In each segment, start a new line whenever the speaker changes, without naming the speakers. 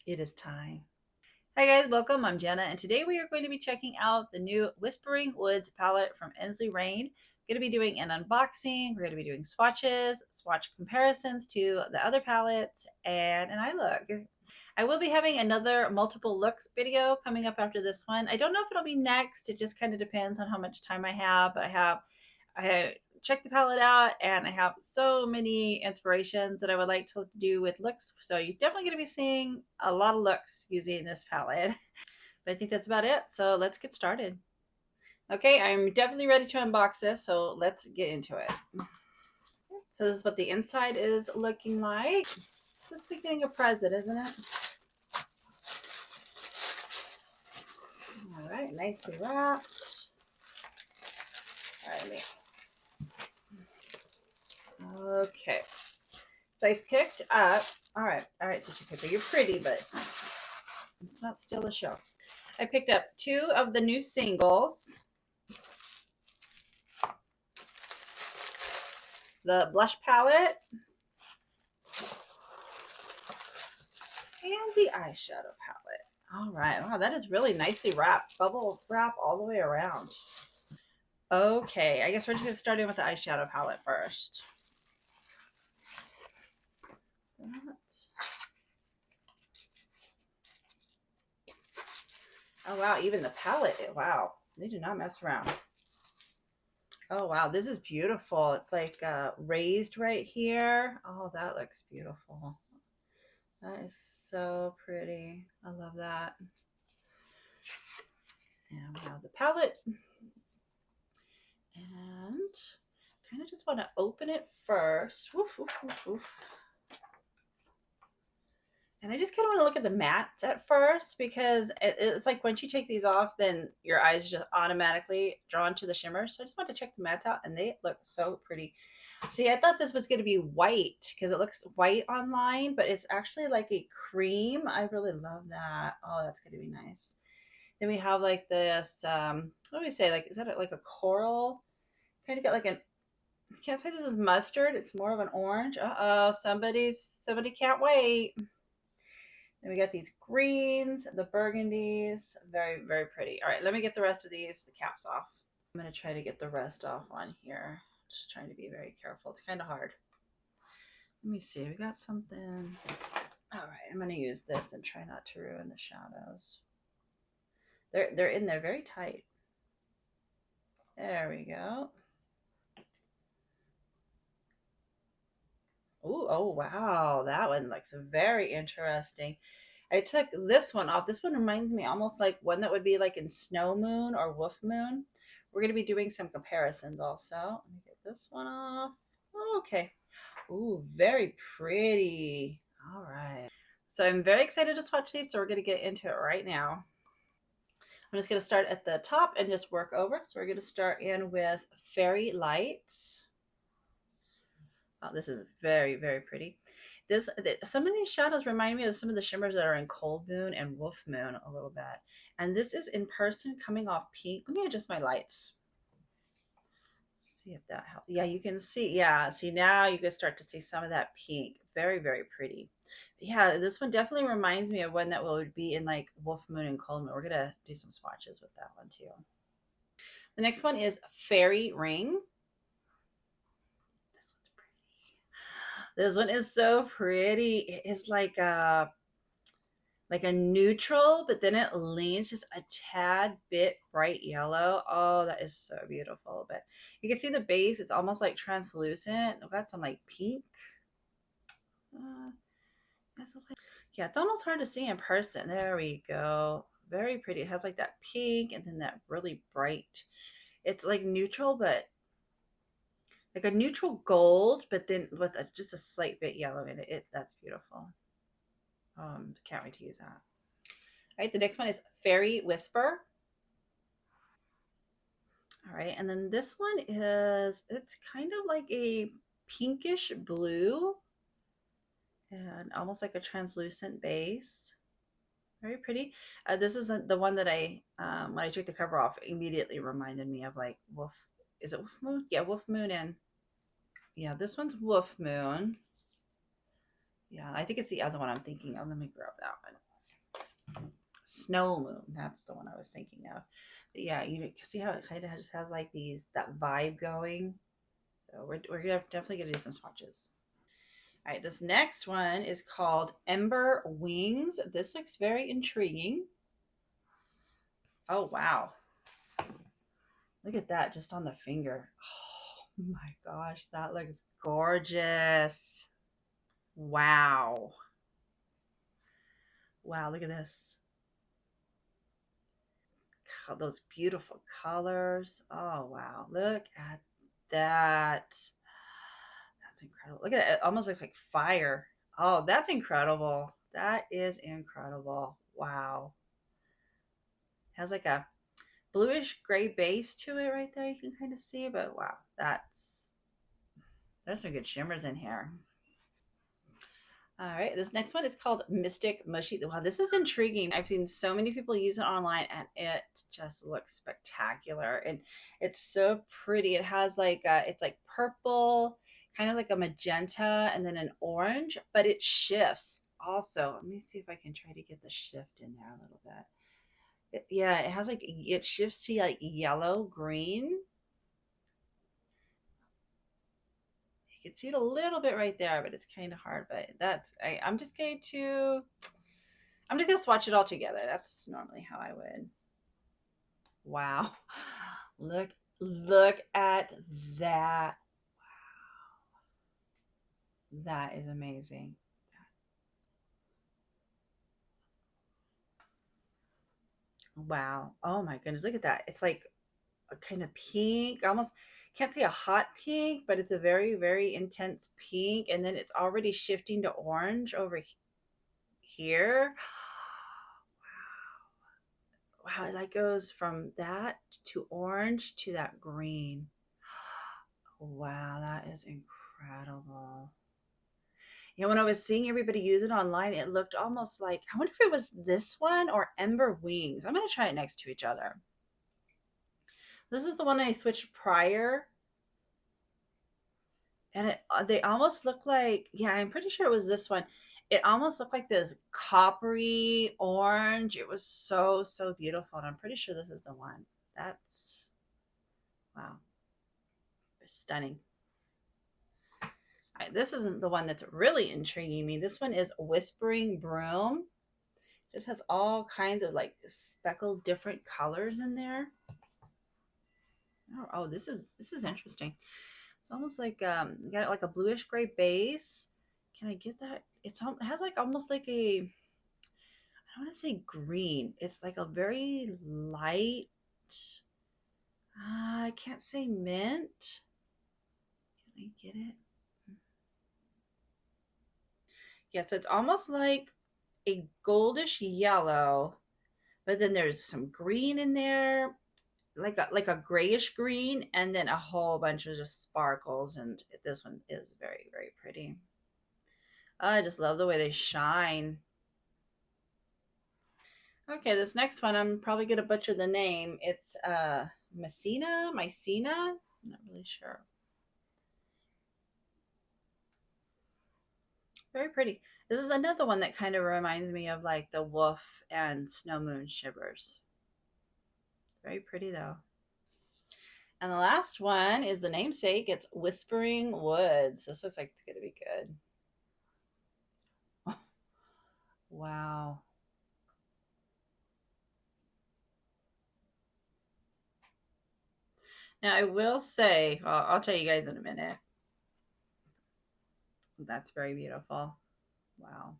It is time. Hi guys, welcome. I'm Jenna, and today we are going to be checking out the new Whispering Woods palette from Ensley Reign. We're going to be doing an unboxing. We're going to be doing swatches, swatch comparisons to the other palettes, and an eye look. I will be having another multiple looks video coming up after this one. I don't know if it'll be next. It just kind of depends on how much time I have. But I checked the palette out and I have so many inspirations that I would like to do with looks. So you're definitely going to be seeing a lot of looks using this palette. But I think that's about it. So let's get started. Okay, I'm definitely ready to unbox this. So let's get into it. So this is what the inside is looking like. Just like getting a present, isn't it? All right, nicely wrapped. All right, okay. So I picked up, all right, tissue paper. You're pretty, but it's not still the show. I picked up 2 of the new singles. The blush palette and the eyeshadow palette. All right, wow, that is really nicely wrapped. Bubble wrap all the way around. Okay, I guess we're just gonna start in with the eyeshadow palette first. Oh wow, even the palette, wow, they do not mess around. Oh wow, this is beautiful. It's like raised right here. Oh, that looks beautiful. That is so pretty. I love that. And we have the palette. And kind of just want to open it first. Woof, woof, woof, woof. And I just kind of want to look at the mattes at first because it's like once you take these off, then your eyes just automatically drawn to the shimmer. So I just want to check the mattes out and they look so pretty. See, I thought this was going to be white because it looks white online, but it's actually like a cream. I really love that. Oh, that's going to be nice. Then we have like this, what do we say? Like, is that like a coral? Kind of got like an, I can't say this is mustard. It's more of an orange. Uh-oh, somebody can't wait. Then we got these greens, the burgundies, very, very pretty. All right, let me get the rest of these, the caps off. I'm going to try to get the rest off on here. Just trying to be very careful. It's kind of hard. Let me see. We got something. All right, I'm going to use this and try not to ruin the shadows. They're in there very tight. There we go. Ooh, oh wow, that one looks very interesting. I took this one off. This one reminds me almost like one that would be like in Snow Moon or Wolf Moon. We're going to be doing some comparisons also. Let me get this one off. Oh, okay. Ooh, very pretty. All right. So I'm very excited to swatch these, so we're going to get into it right now. I'm just going to start at the top and just work over. So we're going to start in with Fairy Lights. Oh, this is very, very pretty. Some of these shadows remind me of some of the shimmers that are in Cold Moon and Wolf Moon a little bit. And this is in person coming off pink. Let me adjust my lights. See if that helps. Yeah, you can see. Yeah, see now you can start to see some of that pink. Very, very pretty. Yeah, this one definitely reminds me of one that would be in like Wolf Moon and Cold Moon. We're gonna do some swatches with that one too. The next one is Fairy Ring. This one is so pretty. It is like a neutral, but then it leans just a tad bit bright yellow. Oh, that is so beautiful. But you can see the base, it's almost like translucent. I've got some like pink. Uh, yeah, it's almost hard to see in person. There we go. Very pretty. It has like that pink and then that really bright. It's like neutral, but like a neutral gold, but then with just a slight bit yellow in it. That's beautiful. Can't wait to use that. All right, the next one is Fairy Whisper. All right, and then this one is, it's kind of like a pinkish blue and almost like a translucent base. Very pretty. This is the one that when I took the cover off, immediately reminded me of like Wolf. Is it Wolf Moon? Yeah, Wolf Moon and yeah, this one's Wolf Moon. Yeah, I think it's the other one I'm thinking of. Let me grab that one. Snow Moon. That's the one I was thinking of. But yeah, you see how it kind of just has like that vibe going. So definitely gonna do some swatches. All right, this next one is called Ember Wings. This looks very intriguing. Oh wow, look at that just on the finger. Oh my gosh, that looks gorgeous. Wow. Wow, look at this. Those beautiful colors. Oh wow, look at that. That's incredible. Look at it. It almost looks like fire. Oh, that's incredible. That is incredible. Wow. Has like a bluish gray base to it right there. You can kind of see, but wow, there's some good shimmers in here. All right, this next one is called Mystic Mushy. Wow, this is intriguing. I've seen so many people use it online and it just looks spectacular. And it's so pretty. It has it's like purple, kind of like a magenta, and then an orange, but it shifts also. Let me see if I can try to get the shift in there a little bit. Yeah, it has it shifts to like yellow, green. You can see it a little bit right there, but it's kind of hard. But I'm just gonna swatch it all together. That's normally how I would. Wow. Look look at that. That is amazing. Wow. Oh my goodness. Look at that. It's like a kind of pink. Almost can't say a hot pink, but it's a very, very intense pink. And then it's already shifting to orange over here. Wow, that goes from that to orange to that green. Wow, that is incredible. You know, when I was seeing everybody use it online, it looked almost like, I wonder if it was this one or Ember Wings. I'm going to try it next to each other. This is the one I switched prior. And they almost look like, yeah, I'm pretty sure it was this one. It almost looked like this coppery orange. It was so, so beautiful. And I'm pretty sure this is the one. That's, wow, stunning. Right, this isn't the one that's really intriguing me. This one is Whispering Broom. Just has all kinds of like speckled different colors in there. Oh, this is interesting. It's almost like you got like a bluish gray base. Can I get that? It has like almost like I don't want to say green. It's like a very light. I can't say mint. Can I get it? Yeah, so it's almost like a goldish yellow, but then there's some green in there, like a grayish green, and then a whole bunch of just sparkles. And this one is very, very pretty. I just love the way they shine. Okay, this next one I'm probably gonna butcher the name. It's Mycena. I'm not really sure. Very pretty. This is another one that kind of reminds me of like the Wolf and Snow Moon shivers. Very pretty though. And the last one is the namesake. It's Whispering Woods. This looks like it's gonna be good. Wow. Now I will say, well, I'll tell you guys in a minute. That's very beautiful. Wow.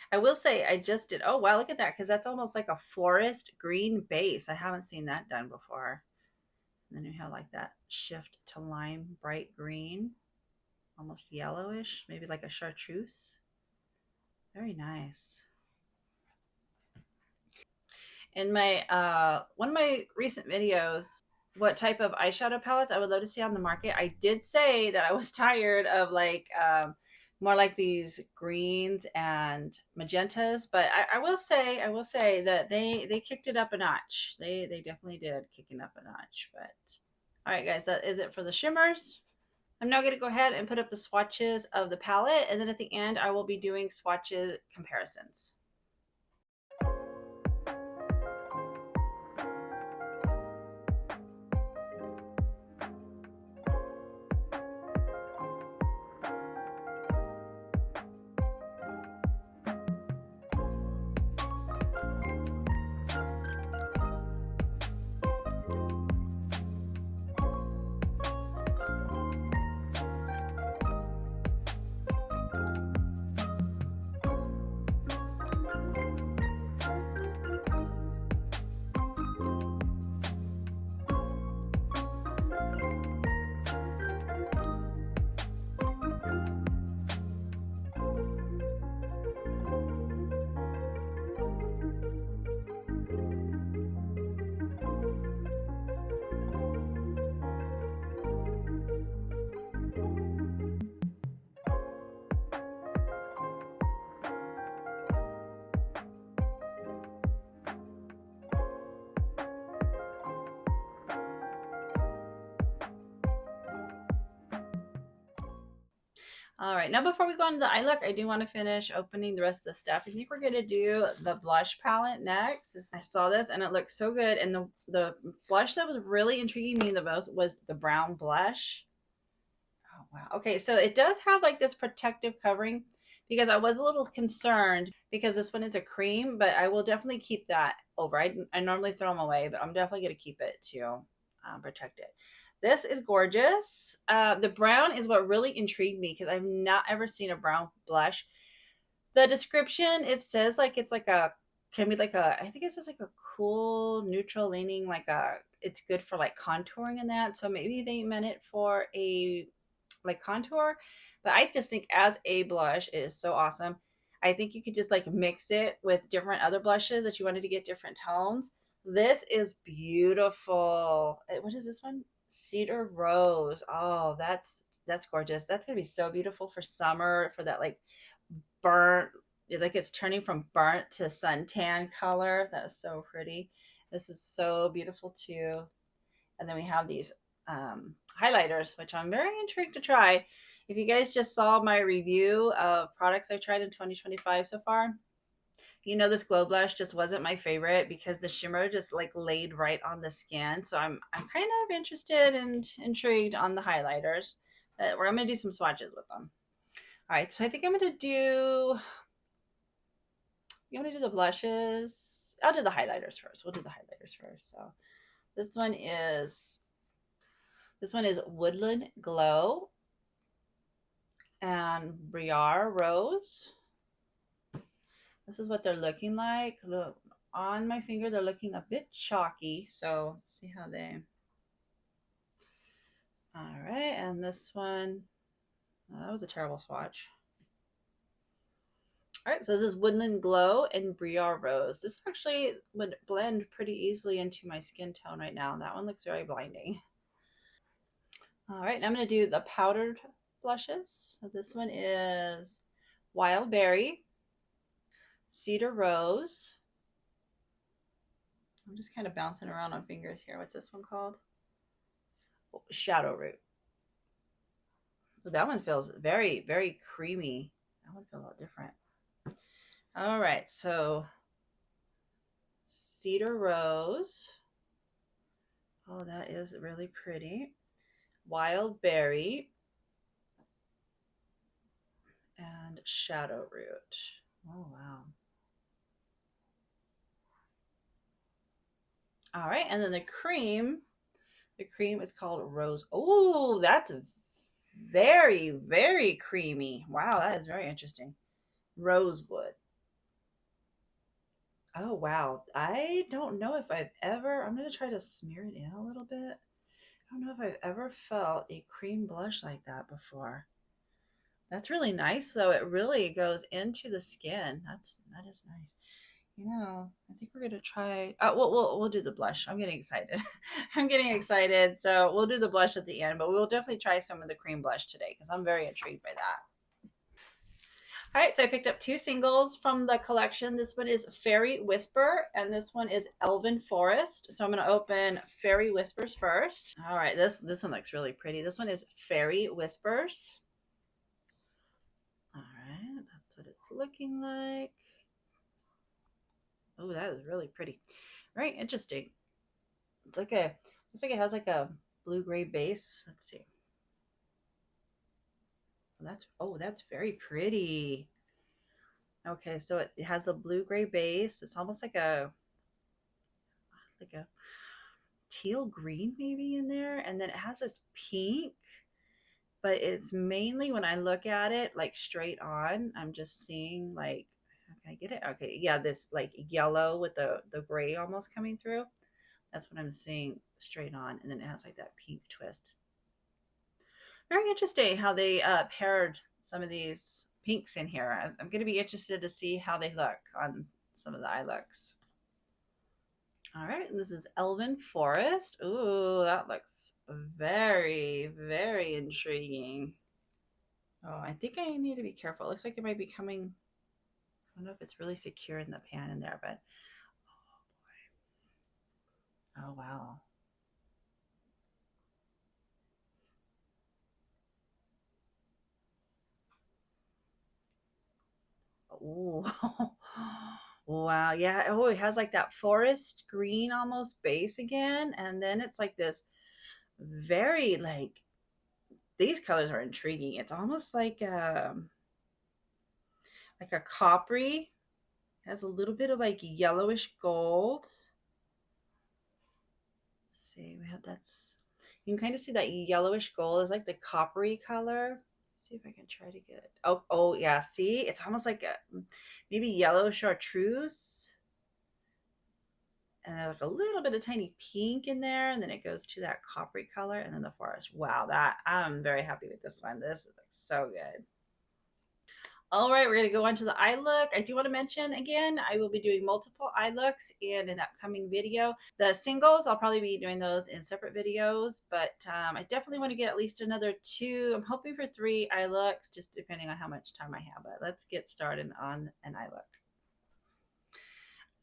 I will say I just did. Oh wow, look at that, because that's almost like a forest green base. I haven't seen that done before. And then you have like that shift to lime bright green, almost yellowish, maybe like a chartreuse. Very nice. In my one of my recent videos, what type of eyeshadow palettes I would love to see on the market, I did say that I was tired of more like these greens and magentas, but I will say that they kicked it up a notch. They definitely did kick it up a notch. But all right, guys, that is it for the shimmers. I'm now going to go ahead and put up the swatches of the palette, and then at the end I will be doing swatches comparisons. All right, now before we go into the eye look, I do want to finish opening the rest of the stuff. I think we're going to do the blush palette next. I saw this and it looked so good. And the blush that was really intriguing me the most was the brown blush. Oh, wow. Okay, so it does have like this protective covering because I was a little concerned because this one is a cream, but I will definitely keep that over. I normally throw them away, but I'm definitely going to keep it to protect it. This is gorgeous. The brown is what really intrigued me because I've not ever seen a brown blush. The description, it says like it's like a, can be like a, I think it says like a cool neutral leaning, like a, it's good for like contouring and that. So maybe they meant it for a like contour, but I just think as a blush it is so awesome. I think you could just like mix it with different other blushes that you wanted to get different tones. This is beautiful. What is this one? Cedar Rose. Oh, that's gorgeous. That's gonna be so beautiful for summer, for that like burnt, like it's turning from burnt to suntan color. That is so pretty. This is so beautiful too. And then we have these highlighters, which I'm very intrigued to try. If you guys just saw my review of products I've tried in 2025 so far, you know this glow blush just wasn't my favorite because the shimmer just like laid right on the skin. So I'm kind of interested and intrigued on the highlighters. We're gonna do some swatches with them. All right, so I think I'm gonna do. You want to do the blushes? I'll do the highlighters first. We'll do the highlighters first. So this one is Woodland Glow and Briar Rose. This is what they're looking like. Look, on my finger, they're looking a bit chalky. So let's see how they. All right, and this one, oh, that was a terrible swatch. All right, so this is Woodland Glow and Briar Rose. This actually would blend pretty easily into my skin tone right now. That one looks very blinding. All right, and I'm going to do the powdered blushes. So this one is Wild Berry, Cedar Rose. I'm just kind of bouncing around on fingers here. What's this one called? Oh, Shadow Root. So that one feels very, very creamy. That one feels a lot different. All right, so Cedar Rose. Oh, that is really pretty. Wild Berry and Shadow Root. Oh, wow. All right, and then the cream is called Rose. Oh, that's very, very creamy. Wow, that is very interesting. Rosewood. Oh, wow. I don't know if I've ever, I'm going to try to smear it in a little bit. I don't know if I've ever felt a cream blush like that before. That's really nice, though. It really goes into the skin. That is nice. You know, I think we're gonna try. We'll do the blush. I'm getting excited. I'm getting excited. So we'll do the blush at the end, but we'll definitely try some of the cream blush today because I'm very intrigued by that. All right, so I picked up two singles from the collection. This one is Fairy Whisper, and this one is Elven Forest. So I'm going to open Fairy Whispers first. All right, this one looks really pretty. This one is Fairy Whispers. All right, that's what it's looking like. Oh, that is really pretty. Very interesting. It's like a, looks like it has like a blue gray base. Let's see. That's very pretty. Okay, so it has the blue gray base. It's almost like a teal green maybe in there, and then it has this pink, but it's mainly when I look at it like straight on, I'm just seeing like, can I get it? Okay, yeah, this like yellow with the gray almost coming through. That's what I'm seeing straight on, and then it has like that pink twist. Very interesting how they paired some of these pinks in here. I'm going to be interested to see how they look on some of the eye looks. All right, and this is Elven Forest. Ooh, that looks very, very intriguing. Oh, I think I need to be careful. It looks like it might be coming. I don't know if it's really secure in the pan in there, but oh wow. Ooh. Wow. Yeah. Oh, it has like that forest green almost base again. And then it's like this very like these colors are intriguing. It's almost like a coppery. Has a little bit of like yellowish gold. Let's see, we have that's you can kind of see that yellowish gold is like the coppery color. Let's see if I can try to get it. Oh yeah, see? It's almost like a maybe yellow chartreuse. And there's like a little bit of tiny pink in there, and then it goes to that coppery color, and then the forest. Wow, that I'm very happy with this one. This is like so good. All right, we're going to go on to the eye look. I do want to mention again, I will be doing multiple eye looks in an upcoming video. The singles, I'll probably be doing those in separate videos, but I definitely want to get at least another 2. I'm hoping for 3 eye looks, just depending on how much time I have. But let's get started on an eye look.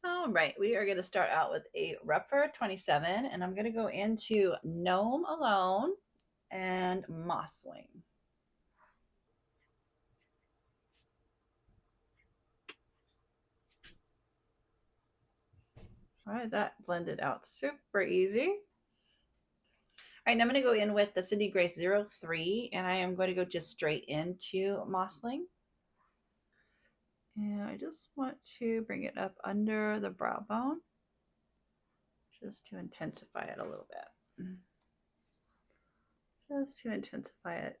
All right, we are going to start out with a Repfer 27, and I'm going to go into Gnome Alone and Mossling. All right, that blended out super easy. All right, now I'm going to go in with the Cindy Grace 03, and I am going to go just straight into Mossling. And I just want to bring it up under the brow bone just to intensify it a little bit. Just to intensify it.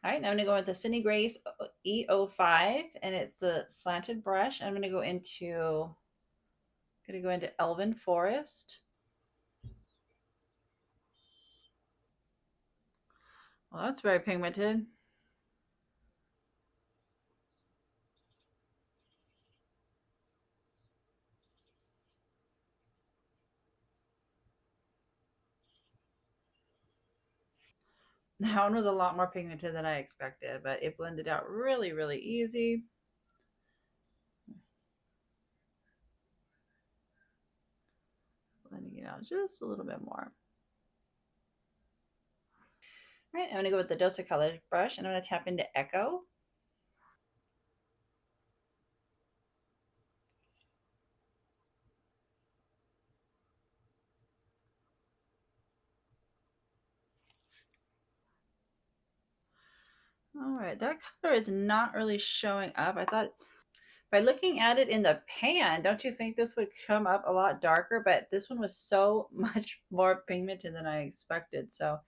All right, now I'm going to go with the Cindy Grace E05, and it's the slanted brush. I'm going to go into Elven Forest. Well, that's very pigmented. That one was a lot more pigmented than I expected, but it blended out really, really easy. Blending it out just a little bit more. All right, I'm going to go with the Dosa Color brush, and I'm going to tap into Echo. All right, that color is not really showing up. I thought by looking at it in the pan, don't you think this would come up a lot darker? But this one was so much more pigmented than I expected. So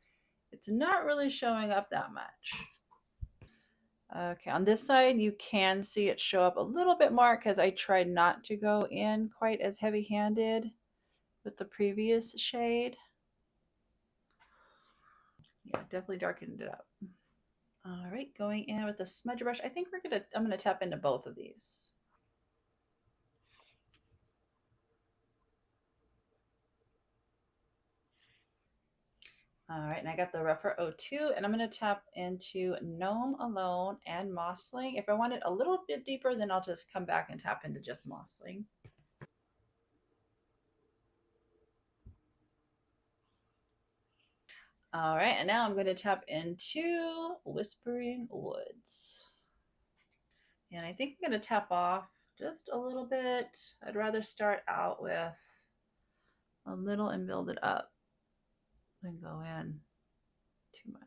it's not really showing up that much. Okay, on this side, you can see it show up a little bit more because I tried not to go in quite as heavy-handed with the previous shade. Yeah, definitely darkened it up. All right, going in with the smudge brush. I think I'm gonna tap into both of these. All right, and I got the Repfer 02, and I'm going to tap into Gnome Alone and Mossling. If I want it a little bit deeper, then I'll just come back and tap into just Mossling. All right, and now I'm going to tap into Whispering Woods. And I think I'm going to tap off just a little bit. I'd rather start out with a little and build it up than go in too much.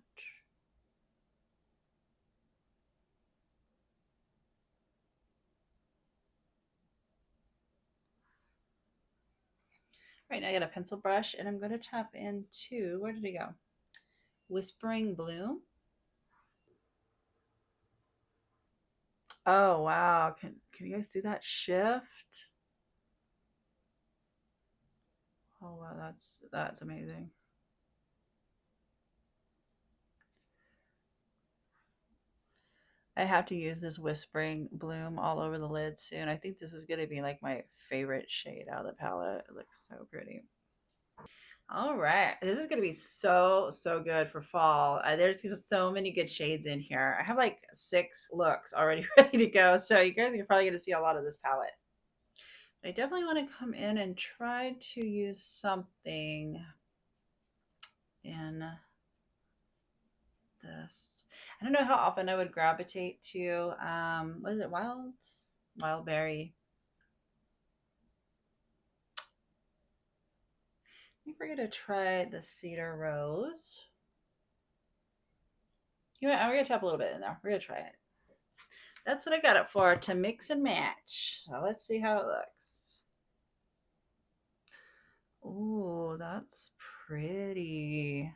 Right now I got a pencil brush, and I'm going to tap into, where did it go? Whispering Bloom. Oh wow. Can you guys see that shift? Oh wow, that's amazing. I have to use this Whispering Bloom all over the lid soon. I think this is gonna be like my favorite shade out of the palette. It looks so pretty. All right, this is gonna be so good for fall. There's just so many good shades in here. I have like 6 looks already ready to go, so you guys are probably gonna see a lot of this palette. I definitely want to come in and try to use something in this. I don't know how often I would gravitate to what is it, wild berry. I think we're gonna try the cedar rose. You know what, I'm gonna tap a little bit in there. We're gonna try it. That's what I got it for, to mix and match. So let's see how it looks. Ooh, that's pretty.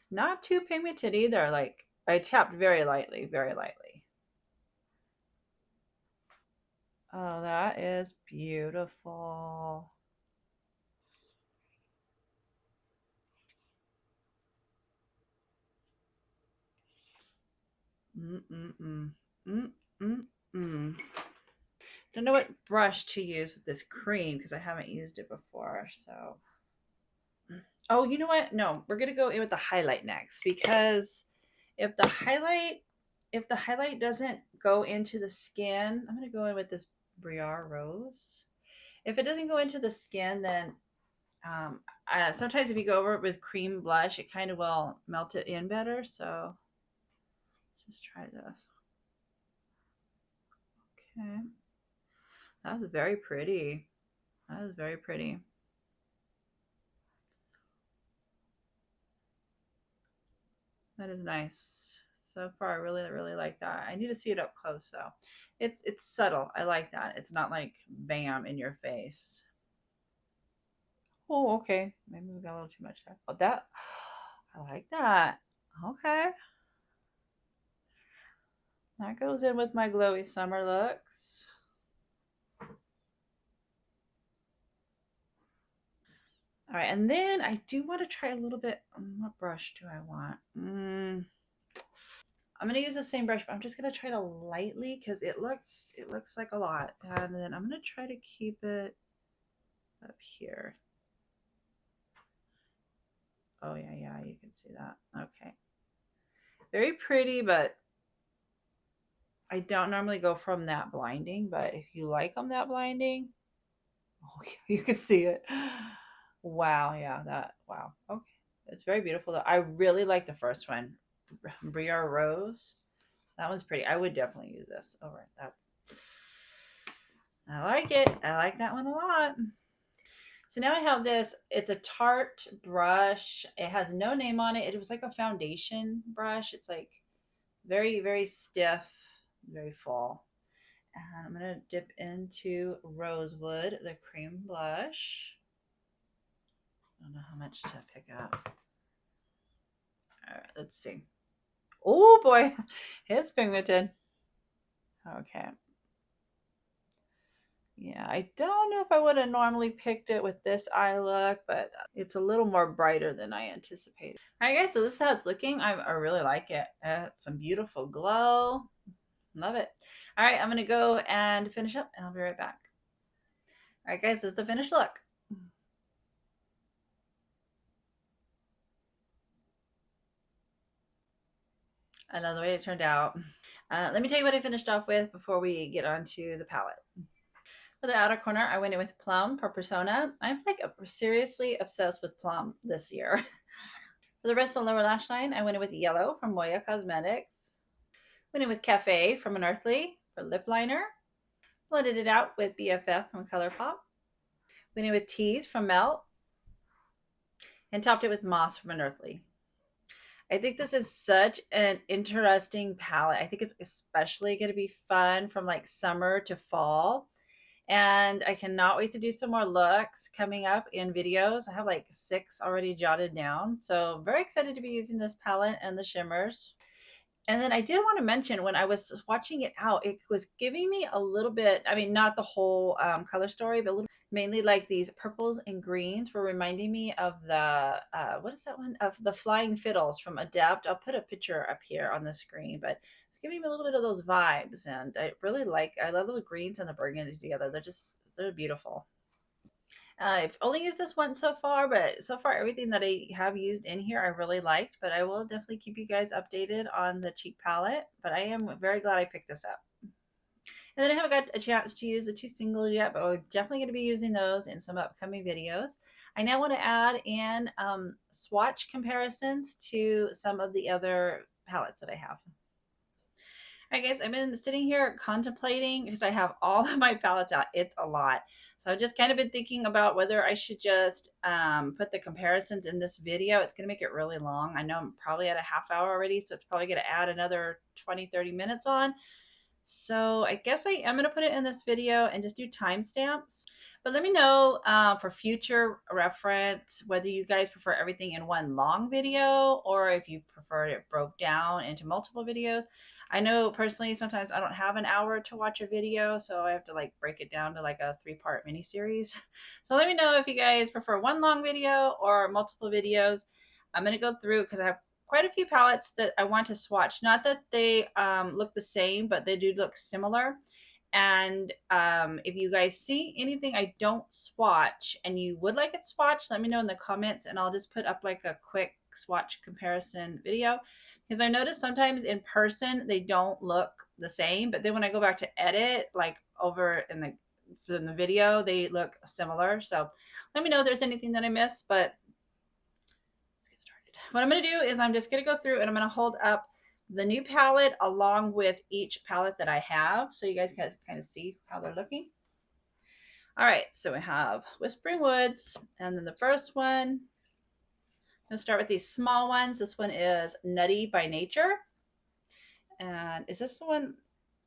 Not too pigmented either. Like I tapped very lightly, very lightly. Oh, that is beautiful. Mm-mm-mm. Mm-mm-mm. Don't know what brush to use with this cream because I haven't used it before. So, oh, you know what? No, we're gonna go in with the highlight next because if the highlight if the highlight doesn't go into the skin, I'm gonna go in with this Briar Rose. If it doesn't go into the skin, then sometimes if you go over it with cream blush, it kind of will melt it in better. So let's just try this. Okay, that was very pretty. That was very pretty. That is nice. So far, I really, really like that. I need to see it up close though. It's subtle. I like that. It's not like bam in your face. Oh, okay. Maybe we got a little too much there. Oh, that I like that. Okay. That goes in with my glowy summer looks. All right, and then I do want to try a little bit. What brush do I want? I'm gonna use the same brush, but I'm just gonna try to lightly because it looks like a lot, and then I'm gonna try to keep it up here. Oh yeah, yeah, you can see that. Okay, very pretty, but I don't normally go from that blinding. But if you like them that blinding, oh, you can see it. Wow, yeah, that wow. Okay, it's very beautiful though. I really like the first one, Briar Rose. That one's pretty. I would definitely use this. All right, that's. I like it. I like that one a lot. So now I have this. It's a Tarte brush. It has no name on it. It was like a foundation brush. It's like very, very stiff, very full. And I'm going to dip into Rosewood, the cream blush. I don't know how much to pick up. All right, let's see. Oh boy, it's pigmented. Okay. Yeah, I don't know if I would have normally picked it with this eye look, but it's a little more brighter than I anticipated. All right, guys, so this is how it's looking. I really like it. It's some beautiful glow. Love it. All right, I'm going to go and finish up, and I'll be right back. All right, guys, this is the finished look. I love the way it turned out. Let me tell you what I finished off with before we get onto the palette. For the outer corner, I went in with Plum for Persona. I'm like seriously obsessed with Plum this year. For the rest of the lower lash line, I went in with Yellow from Moya Cosmetics. Went in with Cafe from Unearthly for lip liner. Blended it out with BFF from ColourPop. Went in with Tease from Melt. And topped it with Moss from Unearthly. I think this is such an interesting palette. I think it's especially going to be fun from like summer to fall. And I cannot wait to do some more looks coming up in videos. I have like 6 already jotted down. So very excited to be using this palette and the shimmers. And then I did want to mention when I was watching it out, it was giving me a little bit, I mean, not the whole color story, but a little, mainly like these purples and greens were reminding me of the, what is that one? Of the Flying Fiddles from Adept. I'll put a picture up here on the screen, but it's giving me a little bit of those vibes. And I love the greens and the burgundies together. They're beautiful. I've only used this once so far, but so far everything that I have used in here I really liked. But I will definitely keep you guys updated on the cheek palette. But I am very glad I picked this up. And then I haven't got a chance to use the two singles yet, but we're definitely going to be using those in some upcoming videos. I now want to add in swatch comparisons to some of the other palettes that I have. All right, guys, I've been sitting here contemplating because I have all of my palettes out. It's a lot. So I've just kind of been thinking about whether I should just put the comparisons in this video. It's going to make it really long. I know I'm probably at a half hour already, so it's probably going to add another 20-30 minutes on. So I guess I am going to put it in this video and just do timestamps. But let me know for future reference whether you guys prefer everything in one long video or if you prefer it broke down into multiple videos. I know personally sometimes I don't have an hour to watch a video, so I have to like break it down to like a 3-part mini series. So let me know if you guys prefer one long video or multiple videos. I'm going to go through because I have quite a few palettes that I want to swatch. Not that they look the same, but they do look similar. And if you guys see anything I don't swatch and you would like it swatched, let me know in the comments and I'll just put up like a quick swatch comparison video. Because I notice sometimes in person they don't look the same, but then when I go back to edit, like over in the video, they look similar. So let me know if there's anything that I missed, but what I'm going to do is I'm just going to go through and I'm going to hold up the new palette along with each palette that I have so you guys can kind of see how they're looking. All right, so we have Whispering Woods, and then the first one, I'm going to start with these small ones. This one is Nutty by Nature. And is this the one?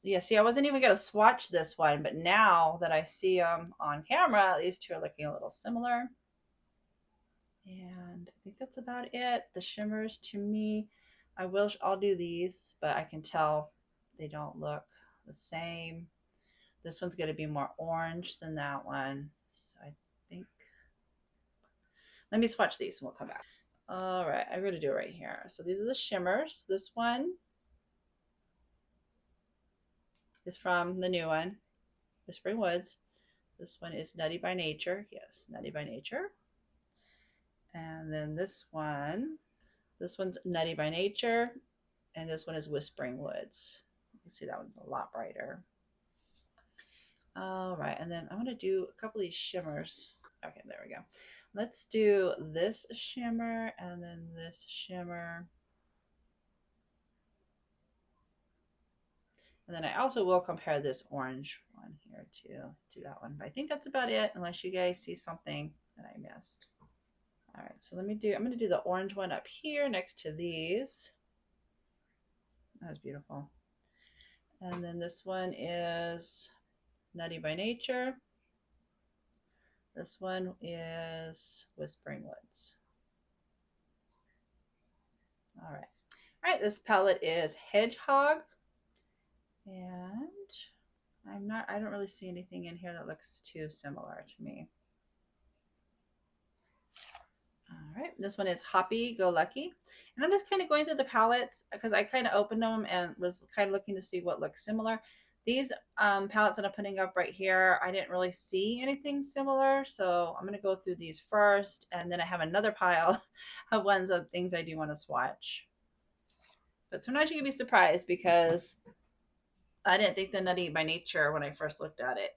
Yeah, see, I wasn't even going to swatch this one, but now that I see them on camera, these two are looking a little similar. And I think that's about it. The shimmers to me, I'll do these, but I can tell they don't look the same. This one's going to be more orange than that one. So I think, let me swatch these and we'll come back. All right, I'm going to do it right here. So these are the shimmers. This one is from the new one, Whispering Woods. This one is Nutty by Nature. Yes, Nutty by Nature. And then this one's Nutty by Nature, and this one is Whispering Woods. You can see that one's a lot brighter. All right, and then I'm going to do a couple of these shimmers. Okay, there we go. Let's do this shimmer and then this shimmer. And then I also will compare this orange one here to that one. But I think that's about it, unless you guys see something that I missed. All right, so I'm going to do the orange one up here next to these. That's beautiful. And then this one is Nutty by Nature. This one is Whispering Woods. All right. All right, this palette is Hedgehog. And I don't really see anything in here that looks too similar to me. All right, this one is Hoppy Go Lucky. And I'm just kind of going through the palettes because I kind of opened them and was kind of looking to see what looks similar. These palettes that I'm putting up right here, I didn't really see anything similar. So I'm going to go through these first. And then I have another pile of ones of things I do want to swatch. But sometimes you can be surprised because I didn't think the Nutty by Nature when I first looked at it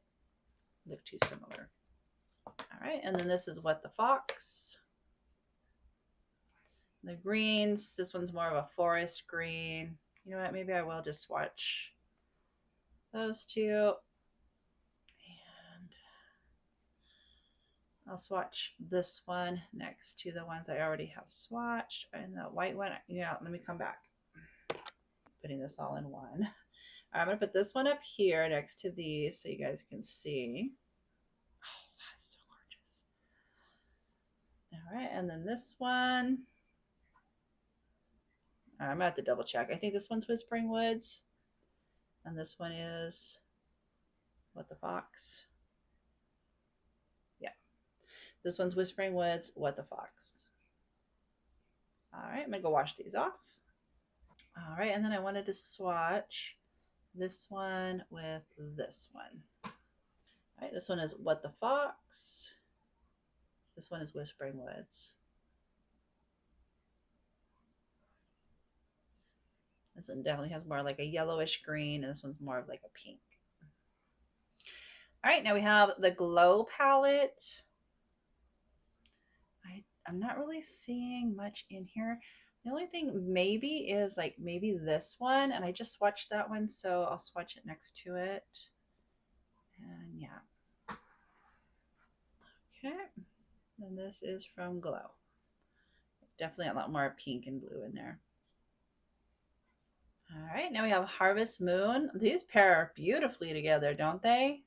looked too similar. All right, and then this is What the Fox. The greens, this one's more of a forest green. You know what, maybe I will just swatch those two. And I'll swatch this one next to the ones I already have swatched. And the white one, yeah, let me come back. Putting this all in one. I'm going to put this one up here next to these so you guys can see. Oh, that's so gorgeous. All right, and then this one. I'm going to have to double check. I think this one's Whispering Woods. And this one is What the Fox. Yeah. This one's Whispering Woods, What the Fox. All right, I'm going to go wash these off. All right, and then I wanted to swatch this one with this one. All right, this one is What the Fox. This one is Whispering Woods. This one definitely has more like a yellowish green, and this one's more of like a pink. All right, now we have the Glow palette. I'm not really seeing much in here. The only thing maybe is like maybe this one, and I just swatched that one, so I'll swatch it next to it. And yeah. Okay. And this is from Glow. Definitely a lot more pink and blue in there. All right, now we have Harvest Moon. These pair beautifully together, don't they?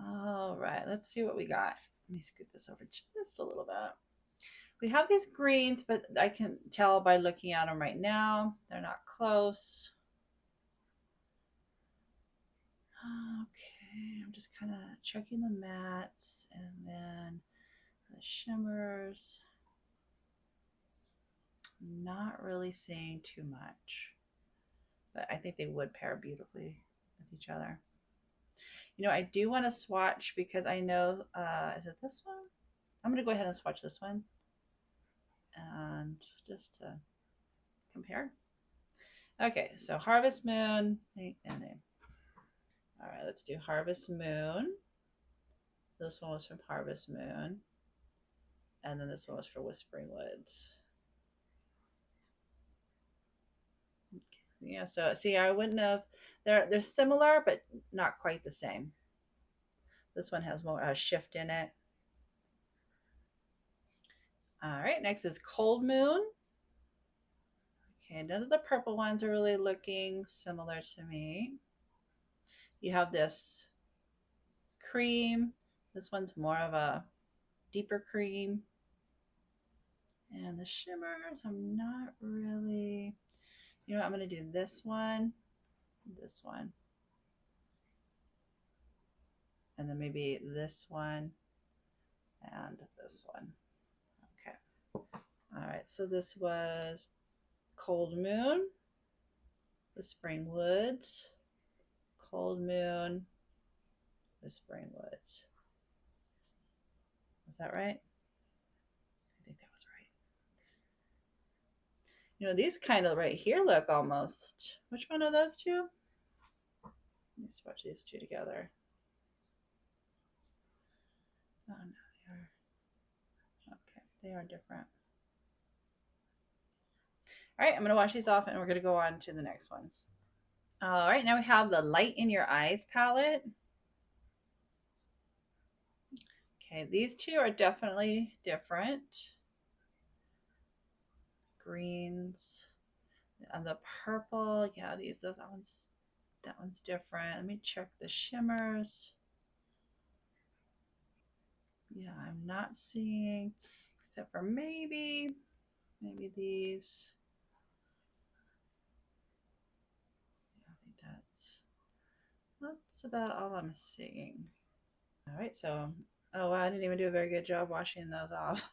All right, let's see what we got. Let me scoot this over just a little bit. We have these greens, but I can tell by looking at them right now, they're not close. Okay, I'm just kind of checking the mattes and then the shimmers. Not really seeing too much, but I think they would pair beautifully with each other. You know, I do want to swatch because I know, is it this one? I'm going to go ahead and swatch this one and just to compare. Okay, so Harvest Moon, and then, all right, let's do Harvest Moon. This one was from Harvest Moon, and then this one was for Whispering Woods. Yeah, so see, I wouldn't have. They're similar, but not quite the same. This one has more shift in it. All right, next is Cold Moon. Okay, none of the purple ones are really looking similar to me. You have this cream. This one's more of a deeper cream. And the shimmers, I'm not really. You know what, I'm going to do this one, and then maybe this one, and this one. Okay. All right, so this was Cold Moon, Whispering Woods, Cold Moon, Whispering Woods. Was that right? I think that was right. You know, these kind of right here look almost. Which one are those two? Let me swatch these two together. Oh no, they are. Okay, they are different. All right, I'm going to wash these off and we're going to go on to the next ones. All right, now we have the Light in Your Eyes palette. Okay, these two are definitely different. Greens and the purple. Yeah, that one's different. Let me check the shimmers. Yeah, I'm not seeing, except for maybe these. Yeah, I think that's about all I'm seeing. All right, so, oh wow, I didn't even do a very good job washing those off.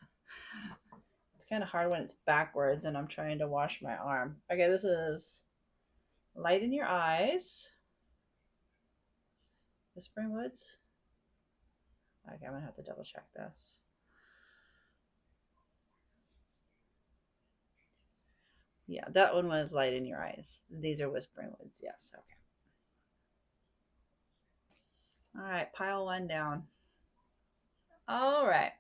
It's kind of hard when it's backwards and I'm trying to wash my arm. Okay, this is Light in Your Eyes. Whispering Woods. Okay, I'm gonna have to double check this. Yeah, that one was Light in Your Eyes. These are Whispering Woods. Yes, okay. All right, pile one down. All right.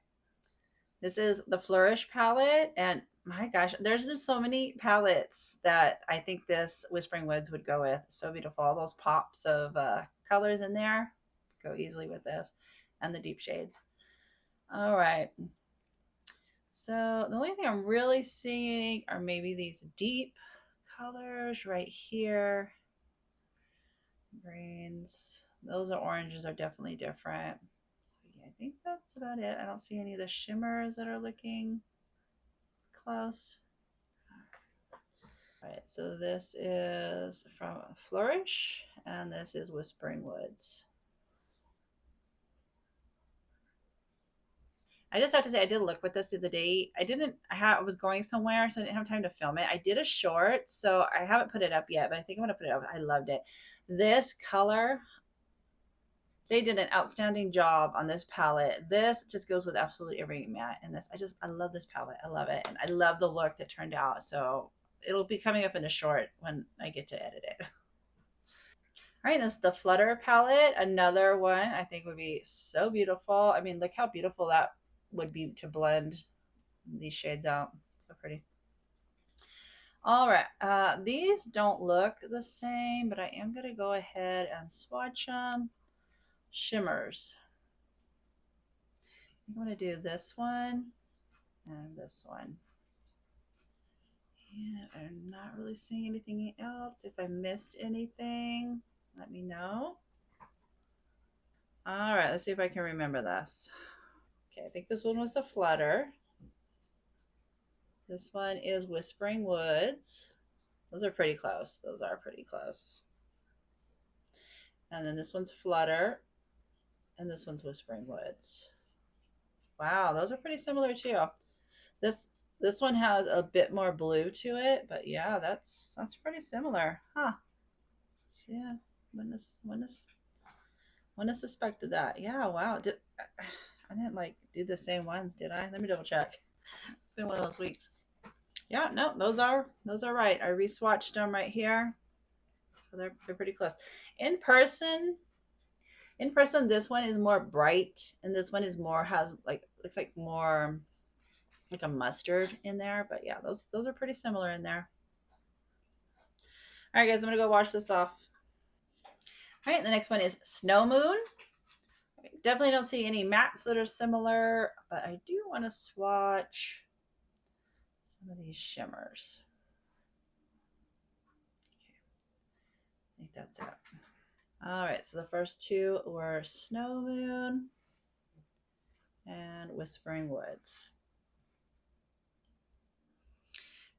This is the Flourish palette, and my gosh, there's just so many palettes that I think this Whispering Woods would go with. So beautiful. All those pops of colors in there go easily with this, and the deep shades. All right. So the only thing I'm really seeing are maybe these deep colors right here. Greens. Those are oranges are definitely different. So yeah, I think that's about it. I don't see any of the shimmers that are looking close. All right, so this is from Flourish, and this is Whispering Woods. I just have to say, I did look with this the other day. I was going somewhere, so I didn't have time to film it. I did a short, so I haven't put it up yet, but I think I'm going to put it up. I loved it. This color, they did an outstanding job on this palette. This just goes with absolutely every matte in this. I love this palette. I love it. And I love the look that turned out. So it'll be coming up in a short when I get to edit it. right, this is the Flutter palette. Another one I think would be so beautiful. I mean, look how beautiful that would be to blend these shades out. So pretty. All right, these don't look the same, but I am going to go ahead and swatch them. Shimmers. I'm going to do this one and this one. And I'm not really seeing anything else. If I missed anything, let me know. All right, let's see if I can remember this. Okay, I think this one was a Flutter. This one is Whispering Woods. Those are pretty close. Those are pretty close. And then this one's Flutter. And this one's Whispering Woods. Wow, those are pretty similar too. This this one has a bit more blue to it, but yeah, that's pretty similar. Huh. So yeah, wouldn't have suspected that. Yeah, wow. I didn't like do the same ones, did I? Let me double check. It's been one of those weeks. Yeah, no, those are right. I re-swatched them right here. So they're pretty close. In person, this one is more bright, and this one is more has like looks like more like a mustard in there. But yeah, those are pretty similar in there. All right, guys, I'm gonna go wash this off. All right, the next one is Snow Moon. Definitely don't see any mattes that are similar, but I do want to swatch some of these shimmers. Okay. I think that's it. All right, so the first two were Snow Moon and Whispering Woods.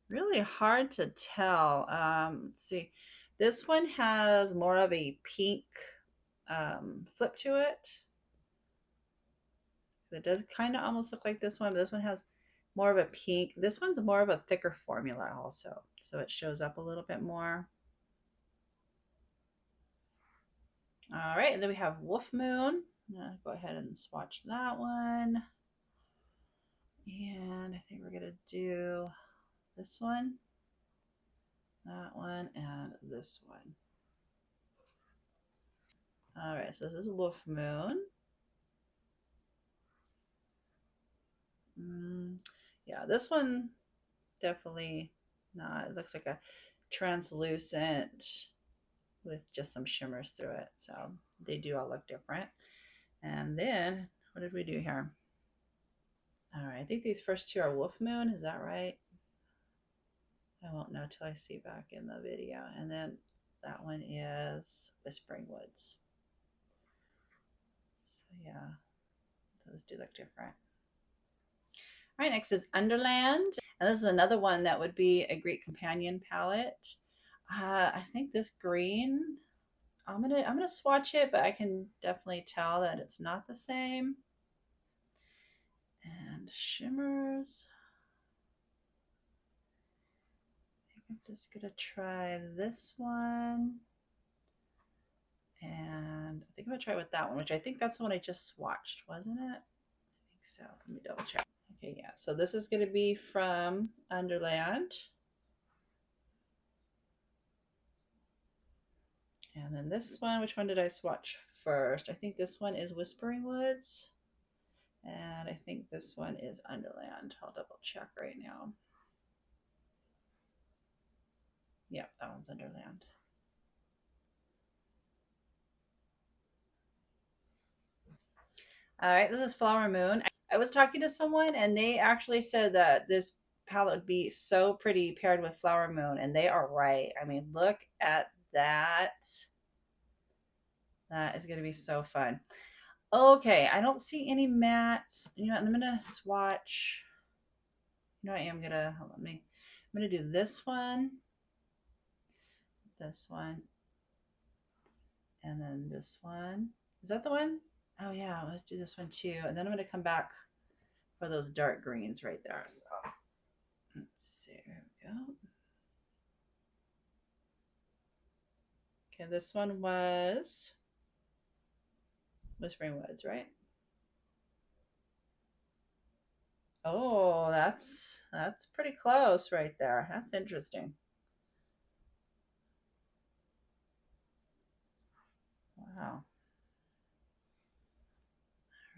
Really hard to tell. Let's see. This one has more of a pink flip to it. It does kind of almost look like this one, but this one has more of a pink. This one's more of a thicker formula also, so it shows up a little bit more. All right, and then we have Wolf Moon. Go ahead and swatch that one. And I think we're gonna do this one, that one, and this one. All right, so this is Wolf Moon. Yeah, this one definitely not. It looks like a translucent with just some shimmers through it. So they do all look different. And then what did we do here? All right, I think these first two are Wolf Moon. Is that right? I won't know till I see back in the video. And then that one is Whispering Woods. So yeah, those do look different. All right, next is Underland. And this is another one that would be a great companion palette. I think this green, I'm gonna swatch it, but I can definitely tell that it's not the same. And shimmers. I'm just gonna try this one. And I think I'm gonna try with that one, which I think that's the one I just swatched, wasn't it? I think so. Let me double check. Okay, yeah. So this is gonna be from Underland. And then this one, which one did I swatch first? I think this one is Whispering Woods. And I think this one is Underland. I'll double check right now. Yep, that one's Underland. All right, this is Flower Moon. I was talking to someone and they actually said that this palette would be so pretty paired with Flower Moon, and they are right. I mean, look at that. That is going to be so fun. Okay, I don't see any mattes. You know what, I'm going to swatch. You know what, I'm going to, hold on, I'm going to do this one, and then this one. Is that the one? Oh yeah, let's do this one too. And then I'm going to come back for those dark greens right there. So let's see, there we go. Okay, this one was Whispering Woods, right? Oh, that's pretty close right there. That's interesting. Oh.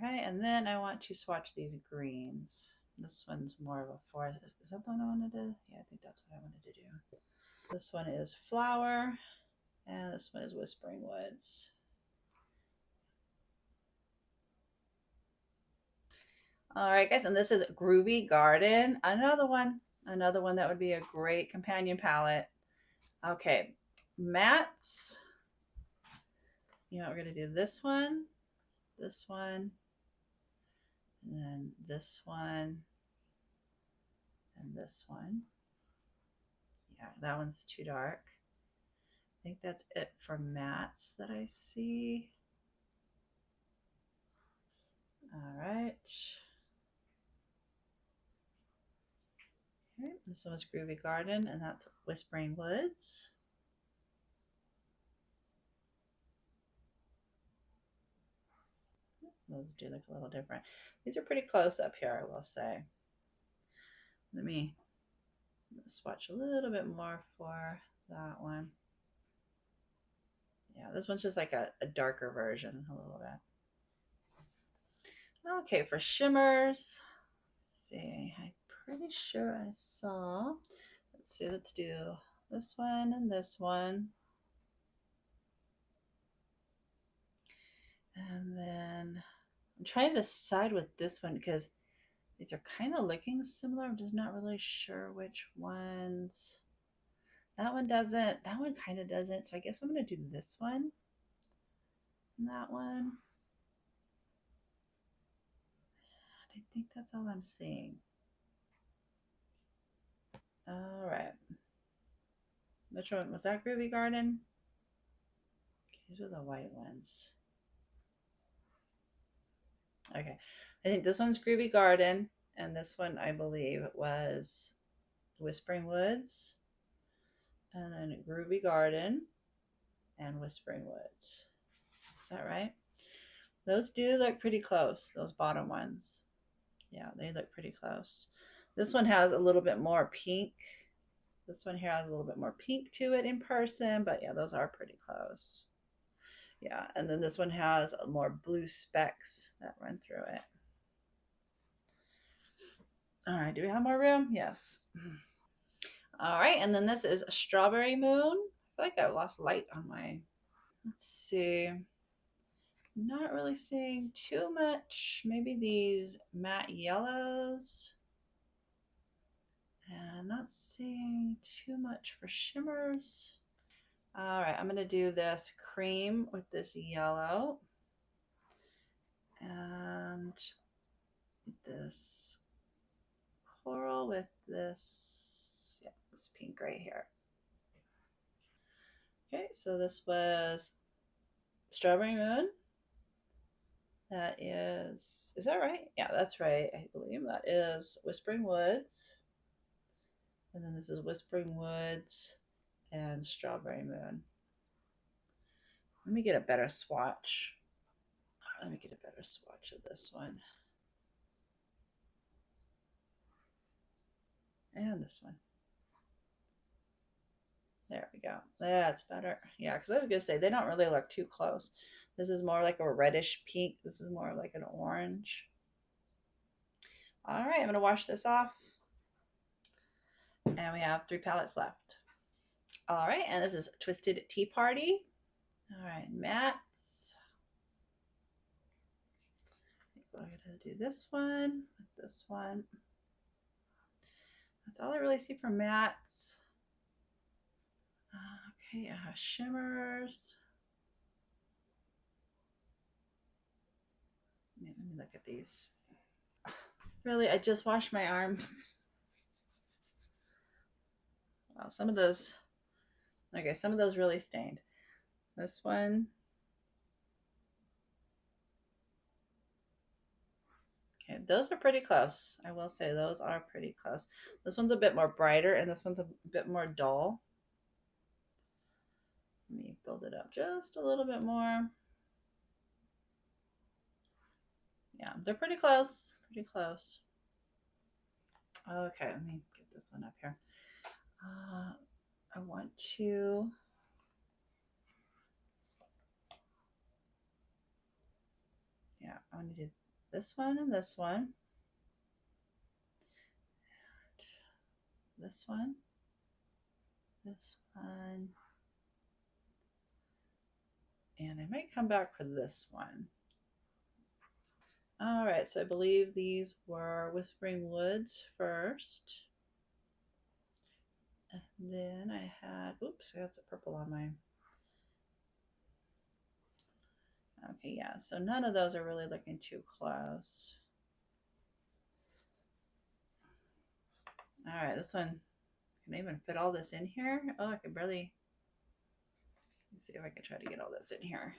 All right, and then I want to swatch these greens. This one's more of a forest. Is that the one I wanted to? Yeah, I think that's what I wanted to do. This one is Flower, and this one is Whispering Woods. All right, guys, and this is Groovy Garden. Another one that would be a great companion palette. Okay, mattes. You know, we're gonna do this one, and then this one, and this one. Yeah, that one's too dark. I think that's it for mattes that I see. All right. Okay, this one was Groovy Garden, and that's Whispering Woods. Those do look a little different. These are pretty close up here, I will say. Let me swatch a little bit more for that one. Yeah, this one's just like a darker version a little bit. Okay, for shimmers, let's see, I'm pretty sure I saw, let's see, let's do this one and this one. And then I'm trying to decide with this one because these are kind of looking similar. I'm just not really sure which ones. That one doesn't, that one kind of doesn't. So I guess I'm going to do this one and that one. I think that's all I'm seeing. All right. Which one was that? Groovy Garden? These were the white ones. Okay. I think this one's Groovy Garden, and this one I believe was Whispering Woods, and then Groovy Garden and Whispering Woods. Is that right? Those do look pretty close, those bottom ones. Yeah, they look pretty close. This one has a little bit more pink. This one here has a little bit more pink to it in person, but yeah, those are pretty close. Yeah, and then this one has more blue specks that run through it. All right, do we have more room? Yes. All right, and then this is Strawberry Moon. I feel like I lost light on my, let's see. Not really seeing too much. Maybe these matte yellows. And not seeing too much for shimmers. All right, I'm gonna do this cream with this yellow. And this coral with this, yeah, this pink right here. Okay, so this was Strawberry Moon. That is that right? Yeah, that's right. I believe that is Whispering Woods. And then this is Whispering Woods and Strawberry Moon. Let me get a better swatch. Let me get a better swatch of this one. And this one. There we go. That's better. Yeah, because I was going to say, they don't really look too close. This is more like a reddish pink. This is more like an orange. All right, I'm going to wash this off. And we have 3 palettes left. All right, and this is Twisted Tea Party. All right, mattes. I'm going to do this one with this one. That's all I really see for mattes. Okay, I have shimmers. Let me look at these. Really, I just washed my arm. Wow, some of those, okay, some of those really stained. This one. Okay, those are pretty close. I will say those are pretty close. This one's a bit more brighter and this one's a bit more dull. Let me build it up just a little bit more. Yeah, they're pretty close. Pretty close. Okay, let me get this one up here. I want to Yeah, I want to do this one and this one. This one. This one. And I might come back for this one. All right, so I believe these were Whispering Woods first. And then I had, oops, I got some purple on my, okay, yeah, so none of those are really looking too close. All right, this one, can I even fit all this in here? Oh, I could barely, let's see if I can try to get all this in here.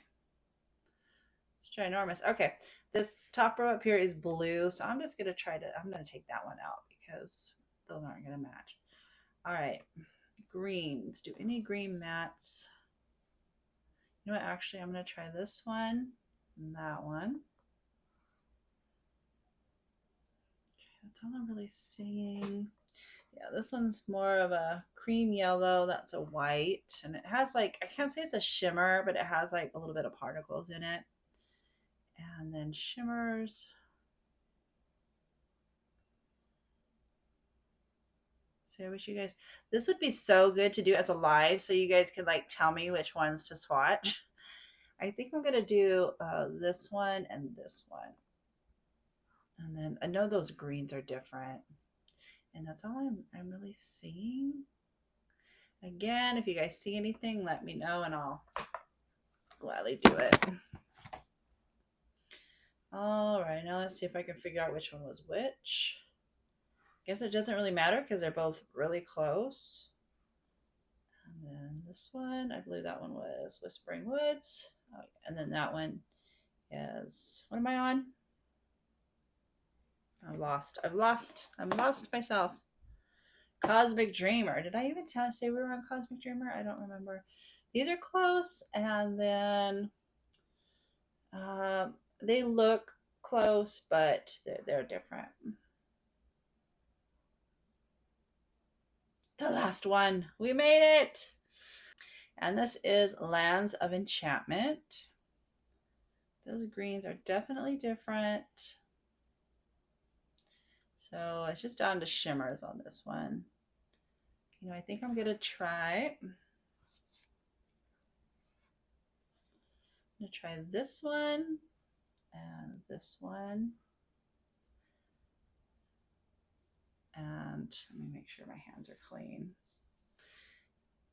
It's ginormous. Okay, this top row up here is blue, so I'm just gonna try to, I'm gonna take that one out because those aren't gonna match. All right, greens, do any green mattes? You know what, actually I'm gonna try this one and that one. Okay, that's all I'm really seeing. Yeah, this one's more of a cream yellow. That's a white. And it has like, I can't say it's a shimmer, but it has like a little bit of particles in it. And then shimmers. So I wish you guys, this would be so good to do as a live so you guys could like tell me which ones to swatch. I think I'm going to do this one and this one. And then I know those greens are different. And that's all I'm really seeing. Again, if you guys see anything, let me know and I'll gladly do it. All right, now let's see if I can figure out which one was which. I guess it doesn't really matter because they're both really close. And then this one, I believe that one was Whispering Woods. Oh, and then that one is, what am I on? I've lost myself. Cosmic Dreamer. Did I even say we were on Cosmic Dreamer? I don't remember. These are close, and then they look close, but they're different. The last one. We made it! And this is Lands of Enchantment. Those greens are definitely different. So it's just down to shimmers on this one. You know, I think I'm gonna try this one and this one. And let me make sure my hands are clean.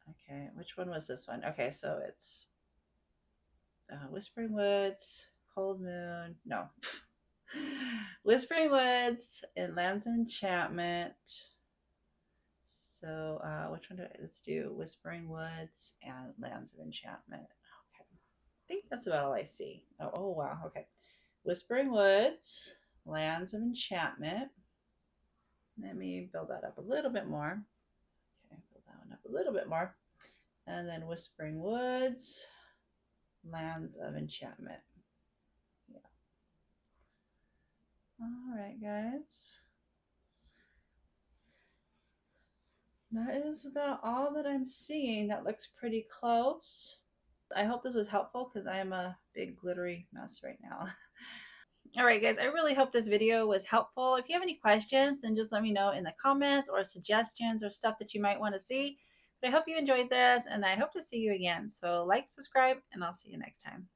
Okay, which one was this one? Okay, so it's Whispering Woods, Cold Moon, no. Whispering Woods and Lands of Enchantment. So which one let's do Whispering Woods and Lands of Enchantment. Okay, I think that's about all I see. Oh wow, okay. Whispering Woods, Lands of Enchantment. Let me build that up a little bit more. Okay, build that one up a little bit more. And then Whispering Woods, Lands of Enchantment. Yeah. All right, guys. That is about all that I'm seeing. That looks pretty close. I hope this was helpful because I am a big glittery mess right now. All right, guys, I really hope this video was helpful. If you have any questions, then just let me know in the comments or suggestions or stuff that you might want to see. But I hope you enjoyed this, and I hope to see you again. So like, subscribe, and I'll see you next time.